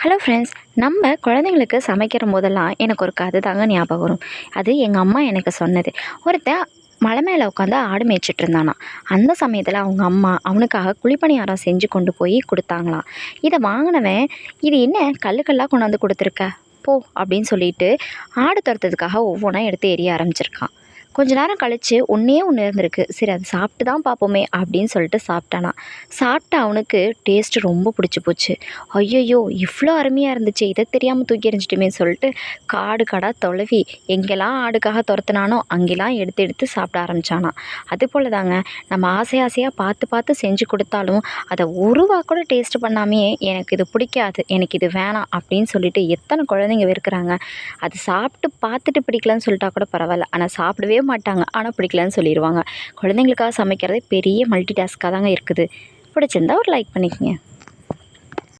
Hello friends, நம்ம குழந்தைங்களுக்கு சமைக்கிற போதெல்லாம் எனக்கு ஒரு கதை தாங்க ஞாபகம் வரும். அது எங்கள் அம்மா எனக்கு சொன்னது. ஒருத்தன் மலை மேலே உட்காந்து ஆடு மேய்ச்சிட்டு இருந்தானா. அந்த சமயத்தில் அவங்க அம்மா அவனுக்காக குழிப்பணியாரம் செஞ்சு கொண்டு போய் கொடுத்தாங்களாம். இதை வாங்கினவன், இது என்ன கல்லு கல்லாக கொண்டாந்து கொடுத்துருக்க, போ அப்படின்னு சொல்லிட்டு ஆடு துரத்துறதுக்காக ஒவ்வொன்றா எடுத்து எரிய ஆரம்பிச்சிருக்கான். கொஞ்ச நேரம் கழித்து ஒன்றே ஒன்று இருந்திருக்கு. சரி, அதை சாப்பிட்டு தான் பார்ப்போமே அப்படின்னு சொல்லிட்டு சாப்பிட்டானா. சாப்பிட்டு அவனுக்கு டேஸ்ட்டு ரொம்ப பிடிச்சி போச்சு. ஐயையோ, இவ்வளோ அருமையாக இருந்துச்சு, இதை தெரியாமல் தூக்கி எறிஞ்சிட்டுமே சொல்லிட்டு காடு காடாக தொலைவி எங்கெல்லாம் ஆடுக்காக துரத்துனானோ அங்கெல்லாம் எடுத்து எடுத்து சாப்பிட ஆரம்பித்தானா. அதுபோல் தாங்க, நம்ம ஆசையாக பார்த்து பார்த்து செஞ்சு கொடுத்தாலும் அதை ஒருவா கூட டேஸ்ட் பண்ணாமையே எனக்கு இது பிடிக்காது, எனக்கு இது வேணாம் அப்படின்னு சொல்லிட்டு எத்தனை குழந்தைங்க வெறுக்கிறாங்க. அது சாப்பிட்டு பார்த்துட்டு பிடிக்கலன்னு சொல்லிட்டா கூட பரவாயில்ல, ஆனால் சாப்பிடவே மாட்டாங்க, ஆனால் பிடிக்கலன்னு சொல்லிடுவாங்க. குழந்தைங்களுக்காக சமைக்கிறதே பெரிய மல்டி டாஸ்காக தாங்க இருக்குது. பிடிச்சிருந்தா ஒரு லைக் பண்ணிக்கோங்க.